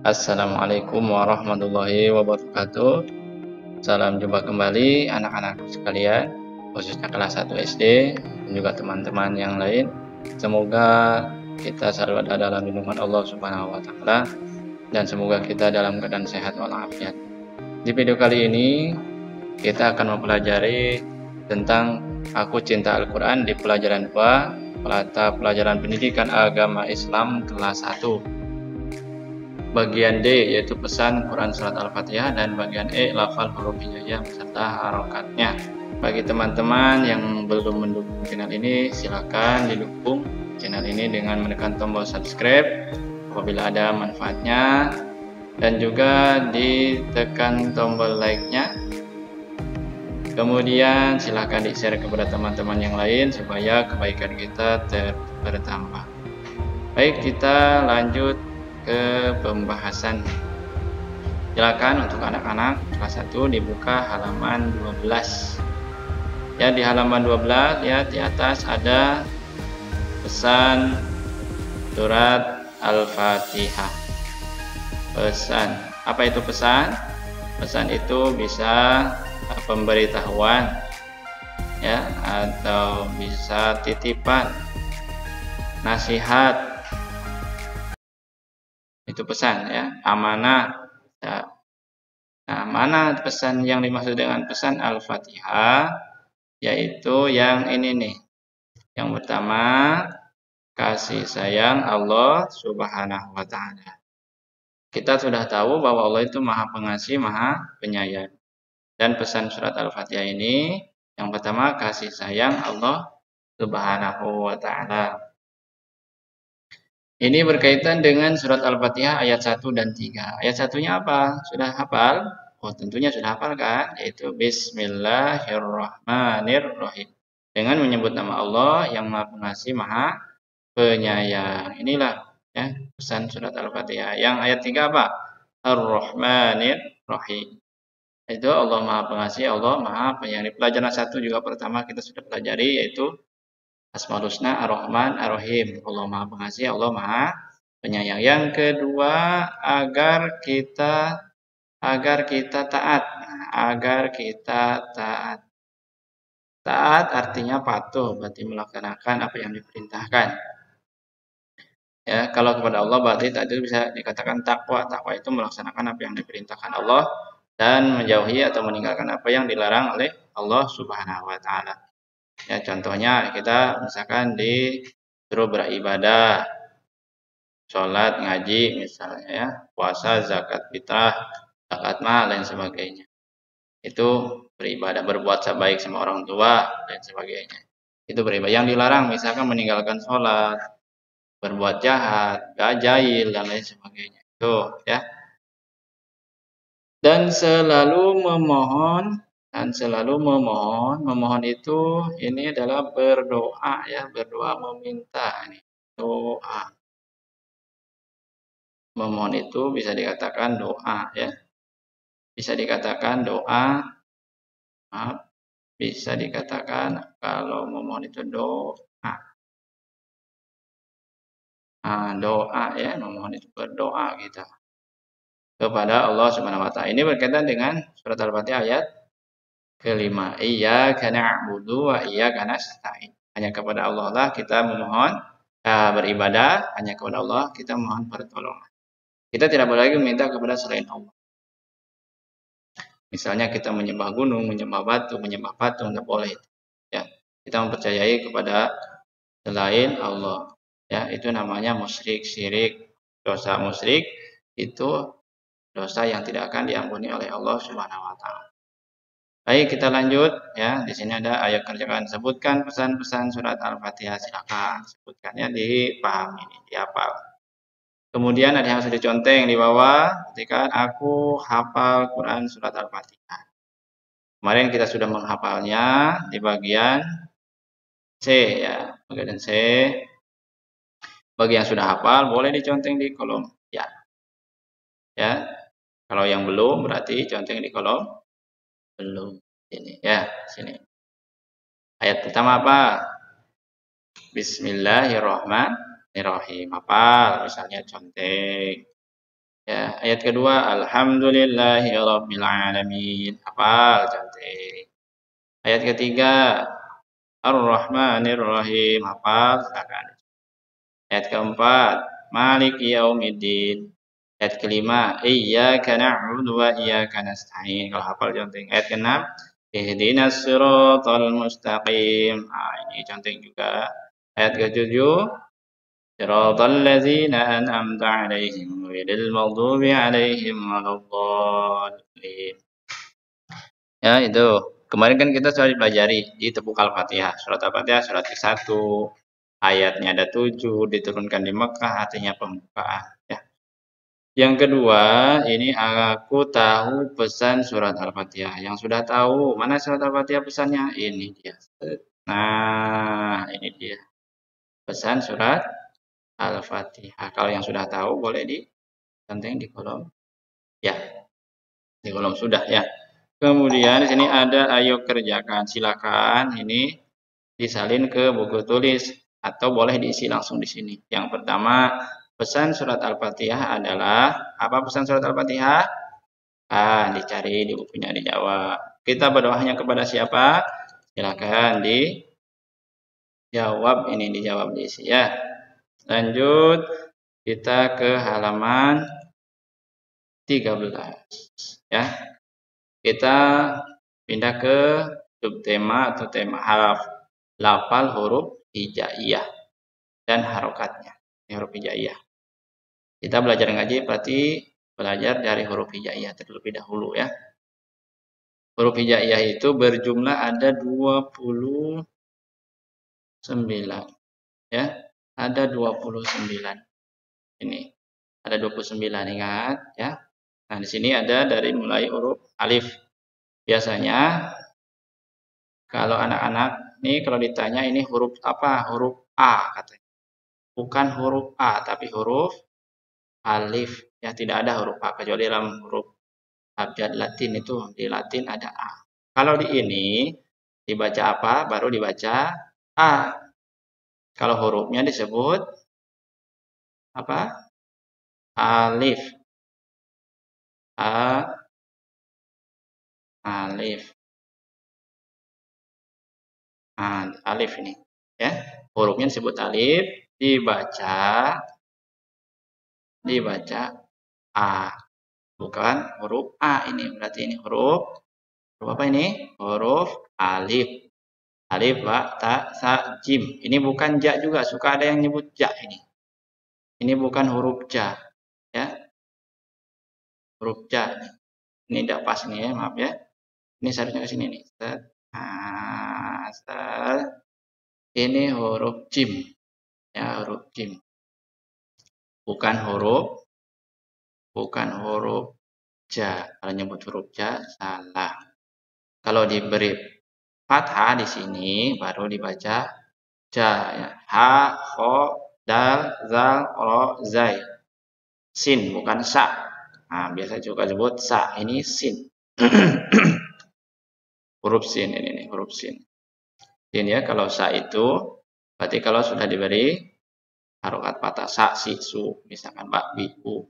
Assalamualaikum warahmatullahi wabarakatuh. Salam jumpa kembali anak-anakku sekalian, khususnya kelas 1 SD dan juga teman-teman yang lain. Semoga kita selalu ada dalam lindungan Allah Subhanahu wa taala dan semoga kita dalam keadaan sehat walafiat. Di video kali ini kita akan mempelajari tentang Aku Cinta Al-Qur'an di pelajaran 2, mata pelajaran pendidikan agama Islam kelas 1. Bagian D yaitu pesan Quran Surat Al-Fatihah dan bagian E lafal huruf hijaiyah beserta harokatnya. Bagi teman-teman yang belum mendukung channel ini, silakan didukung channel ini dengan menekan tombol subscribe apabila ada manfaatnya dan juga ditekan tombol like-nya. Kemudian silakan di-share kepada teman-teman yang lain supaya kebaikan kita bertambah. Baik, kita lanjut ke pembahasan. Silakan untuk anak-anak kelas 1 dibuka halaman 12. Ya, di halaman 12 ya di atas ada pesan surat Al-Fatihah. Pesan. Apa itu pesan? Pesan itu bisa pemberitahuan ya atau bisa titipan, nasihat. Itu pesan ya, amanah ya. Nah, mana pesan yang dimaksud dengan pesan Al-Fatihah? Yaitu yang ini nih. Yang pertama, kasih sayang Allah Subhanahu wa taala. Kita sudah tahu bahwa Allah itu Maha Pengasih, Maha Penyayang. Dan pesan surat Al-Fatihah ini yang pertama kasih sayang Allah Subhanahu wa taala. Ini berkaitan dengan surat Al-Fatihah ayat 1 dan 3. Ayat 1-nya apa? Sudah hafal? Oh, tentunya sudah hafal kan? Yaitu Bismillahirrahmanirrahim. Dengan menyebut nama Allah yang Maha Pengasih, Maha Penyayang. Inilah ya pesan surat Al-Fatihah. Yang ayat 3 apa? Ar-Rahmanirrahim. Itu Allah Maha Pengasih, Allah Maha Penyayang. Di pelajaran 1 juga pertama kita sudah pelajari yaitu Asmaul Husna Ar-Rahman Ar-Rahim. Allah Maha Pengasih, Allah Maha Penyayang. Yang kedua, agar kita taat. Agar kita taat. Taat artinya patuh, berarti melaksanakan apa yang diperintahkan. Ya, kalau kepada Allah berarti tadi bisa dikatakan takwa. Takwa itu melaksanakan apa yang diperintahkan Allah dan menjauhi atau meninggalkan apa yang dilarang oleh Allah Subhanahu wa taala. Ya, contohnya kita misalkan disuruh beribadah, sholat, ngaji misalnya ya, puasa, zakat fitrah, zakat mal dan sebagainya. Itu beribadah, berbuat baik sama orang tua dan sebagainya. Itu beribadah. Yang dilarang misalkan meninggalkan sholat, berbuat jahat, jahil dan lain sebagainya. Itu ya. Dan selalu memohon memohon itu ini adalah berdoa ya, berdoa meminta ini doa. Memohon itu bisa dikatakan doa ya, bisa dikatakan doa, maaf, bisa dikatakan kalau memohon itu doa. Nah, doa ya, memohon itu berdoa kita kepada Allah Subhanahu wa taala. Ini berkaitan dengan surat Al-Fatihah ayat kelima, iyyaka na'budu wa iyyaka nasta'in. Hanya kepada Allah lah kita memohon beribadah, hanya kepada Allah kita memohon pertolongan. Kita tidak boleh lagi meminta kepada selain Allah. Misalnya kita menyembah gunung, menyembah batu, menyembah patung, tidak boleh. Ya, kita mempercayai kepada selain Allah. Ya, itu namanya musyrik, syirik. Dosa musyrik itu dosa yang tidak akan diampuni oleh Allah Subhanahu wa taala. Baik, kita lanjut ya. Di sini ada ayat kerjakan. Sebutkan pesan-pesan surat Al-Fatihah. Silakan sebutkannya, dipahami, dihafal. Kemudian ada yang harus diconteng di bawah. Ketika aku hafal Quran surat Al-Fatihah. Kemarin kita sudah menghafalnya di bagian C ya, bagian C. Bagi yang sudah hafal boleh diconteng di kolom ya. Ya. Kalau yang belum berarti conteng di kolom belum. Ini ya, sini. Ayat pertama apa? Bismillahirrahmanirrahim. Hafal, misalnya conteng. Ya, ayat kedua, Alhamdulillahirabbil alamin. Hafal cantik. Ayat ketiga, Ar-Rahmanir Rahim. Hafal, silakan. Ayat keempat, Maliki Yaumiddin. Ayat kelima, Iyyaka na'budu wa iyyaka nasta'in. Kalau hafal cantik. Ayat keenam, Ihdinas siratal mustaqim. Ini cantik juga. Ayat ketujuh, Siratal ladzina an'amta 'alaihim ghairil maghdubi 'alaihim waladdallin. Ya, itu. Kemarin kan kita sudah dipelajari di tepuk Al-Fatihah. Surat Al-Fatihah surat ke-1. Ayatnya ada 7, diturunkan di Mekah, artinya pembukaan. Ya. Yang kedua, ini aku tahu pesan surat Al-Fatihah. Yang sudah tahu, mana surat Al-Fatihah pesannya? Ini dia. Nah, ini dia. Pesan surat Al-Fatihah. Kalau yang sudah tahu, boleh dicanting di kolom. Ya, di kolom sudah ya. Kemudian di sini ada ayo kerjakan. Silakan ini disalin ke buku tulis atau boleh diisi langsung di sini. Yang pertama, pesan surat Al-Fatihah adalah apa pesan surat Al-Fatihah? Dicari di bukunya dijawab. Kita berdoa hanya kepada siapa? Silakan dijawab, ini dijawab diisi ya. Lanjut kita ke halaman 13 ya. Kita pindah ke subtema atau tema lafal huruf hijaiyah dan harokatnya. Ini huruf hijaiyah. Kita belajar ngaji berarti belajar dari huruf hijaiyah terlebih dahulu ya. Huruf hijaiyah itu berjumlah ada 29 ya. Ada 29. Ini ada 29 ingat ya. Nah, di sini ada dari mulai huruf alif. Biasanya kalau anak-anak nih kalau ditanya ini huruf apa? Huruf A katanya. Bukan huruf A tapi huruf alif. Ya tidak ada huruf A kecuali dalam huruf abjad Latin itu di Latin ada A. Kalau di ini dibaca apa? Baru dibaca A. Kalau hurufnya disebut apa? Alif. Alif. Alif ini ya. Hurufnya disebut alif, dibaca A. Bukan huruf A ini. Berarti ini huruf apa ini? Huruf alif. Alif, ba, ta, sa, jim. Ini bukan ja juga. Suka ada yang nyebut ja ini. Ini bukan huruf ja. Ya. Huruf ja. Ini tidak pas nih ya. Maaf ya. Ini seharusnya ke sini nih. Set. Ini huruf jim. Ya, huruf jim. Bukan huruf ja. Kalau nyebut huruf ja salah. Kalau diberi fathah di sini baru dibaca ja ya. Ha, kho, dal, zal, ro, zai. Sin bukan sa. Nah, biasa juga sebut sa. Ini sin. Huruf sin ini nih, huruf sin. Sin ya, kalau sa itu berarti kalau sudah diberi harokat patah sa, si, su, misalkan bak, bi, u.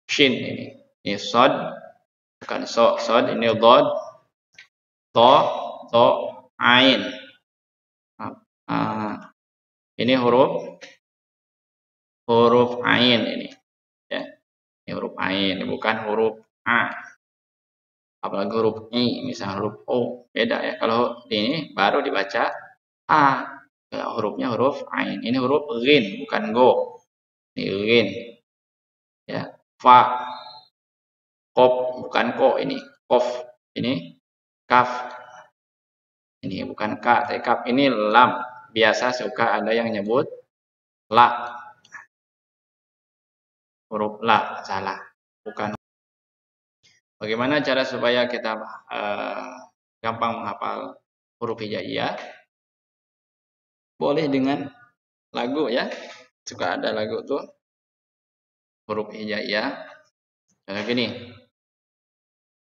Shin ini. Ini sod, bukan so, sod ini god, to, ain. Ini huruf ain ini ya. Ini huruf ain, bukan huruf a. Apalagi huruf i, misalnya huruf o, beda ya. Kalau ini baru dibaca a. Ya, hurufnya huruf ain. Ini huruf rin, bukan go. Ini rin. Ya, fa. Kop, bukan ko ini. Kof. Ini kaf. Ini bukan ka, tapi kaf. Ini lam. Biasa suka ada yang nyebut la. Huruf la salah. Bukan. Bagaimana cara supaya kita gampang menghafal huruf hijaiyah? Boleh dengan lagu ya. Suka ada lagu tuh huruf hijaiyah. Kayak gini.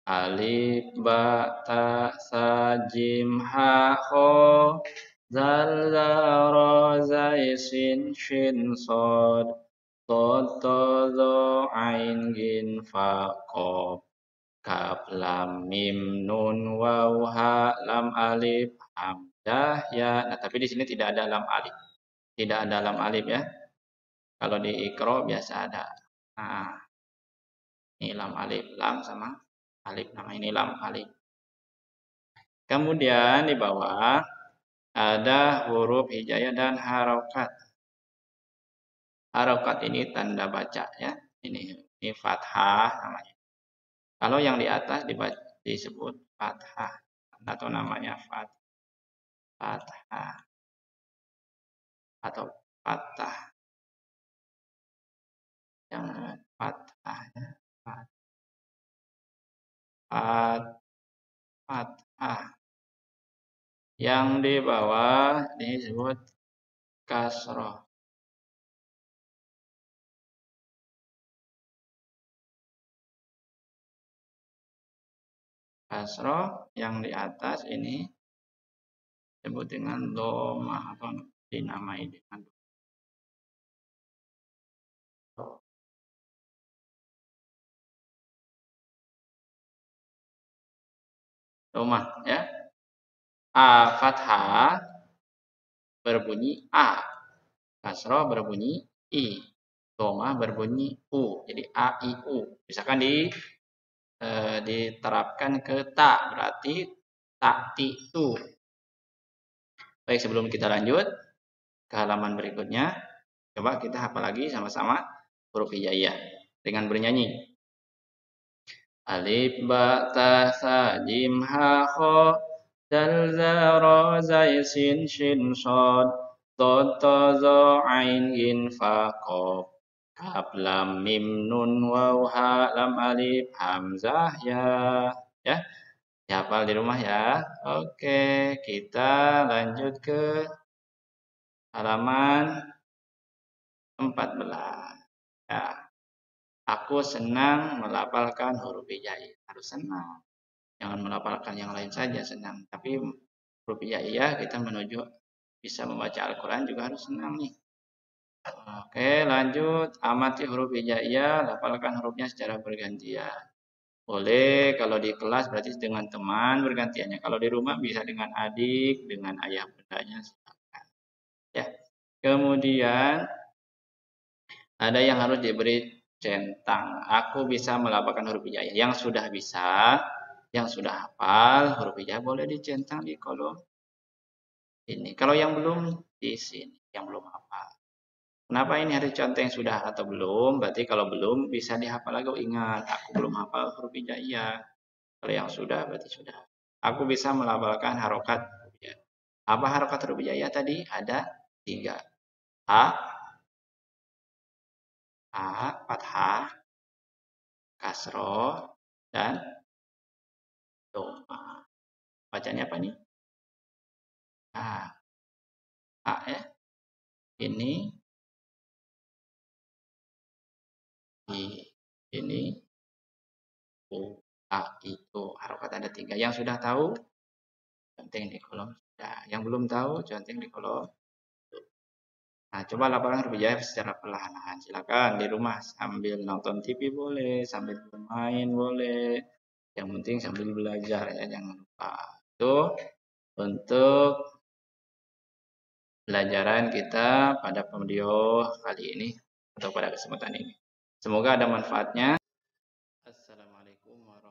Alif, ba, ta, sa, jim, ha, ho, zal, za, ro, zai, sin, shin, sod. Toto ain gin fa qaf kaf lam mim nun waw ha lam alif hamzah ya. Nah, tapi di sini tidak ada lam alif. Tidak ada lam alif ya. Kalau di Iqra biasa ada. Nah, ini lam alif, lam sama alif. Nama ini lam alif. Kemudian di bawah ada huruf hijaiyah dan harokat. Harokat ini tanda baca ya. Ini fathah namanya. Kalau yang di atas disebut fathah atau namanya fathah atau fathah. Yang fathah ya. Fathah. Yang di bawah disebut kasroh. Kasroh yang di atas ini disebut dengan dhamma atau dinamai dengan dhamma ya. A fathah berbunyi A, kasroh berbunyi I, dhamma berbunyi U. Jadi A I U. Misalkan diterapkan ke ta berarti ta ti tu. Baik, sebelum kita lanjut ke halaman berikutnya, coba kita hafal lagi sama-sama huruf hijaiyah dengan bernyanyi. Alif ba ta sa jim ha kha dal za ra zai sin shin shad dad ta za ain gin fa qaf kaf lam mim nun waw ha lam alif hamzah ya. Ya, dihafal di rumah ya. Oke, kita lanjut ke halaman 14. Ya, aku senang melafalkan huruf hijaiyah. Harus senang. Jangan melafalkan yang lain saja senang. Tapi huruf hijaiyah kita menuju bisa membaca Al-Quran juga harus senang nih. Oke, lanjut. Amati huruf hijaiyah, lafalkan hurufnya secara bergantian. Boleh kalau di kelas berarti dengan teman bergantiannya. Kalau di rumah bisa dengan adik, dengan ayah bundanya. Ya. Kemudian ada yang harus diberi centang. Aku bisa melafalkan huruf hijaiyah. Yang sudah bisa, yang sudah hafal huruf hijaiyah boleh dicentang di kolom ini. Kalau yang belum di sini, yang belum hafal. Kenapa ini harus contoh yang sudah atau belum? Berarti kalau belum bisa dihafal lagi. Oh, ingat, aku belum hafal huruf hijaiyah. Kalau yang sudah berarti sudah. Aku bisa melafalkan harokat. Apa harokat huruf hijaiyah tadi? Ada 3. Fathah, kasroh, dan dhamma. Bacanya apa nih? A ya. Ini, ini, U, A, itu. Harokat ada 3. Yang sudah tahu, conteng di kolom sudah. Yang belum tahu, conteng di kolom. Nah, coba laporan huruf hijaiyah secara perlahan-lahan. Silakan di rumah sambil nonton TV boleh, sambil bermain boleh. Yang penting sambil belajar ya, jangan lupa. Itu untuk pelajaran kita pada video kali ini atau pada kesempatan ini. Semoga ada manfaatnya. Assalamualaikum warahmatullahi wabarakatuh.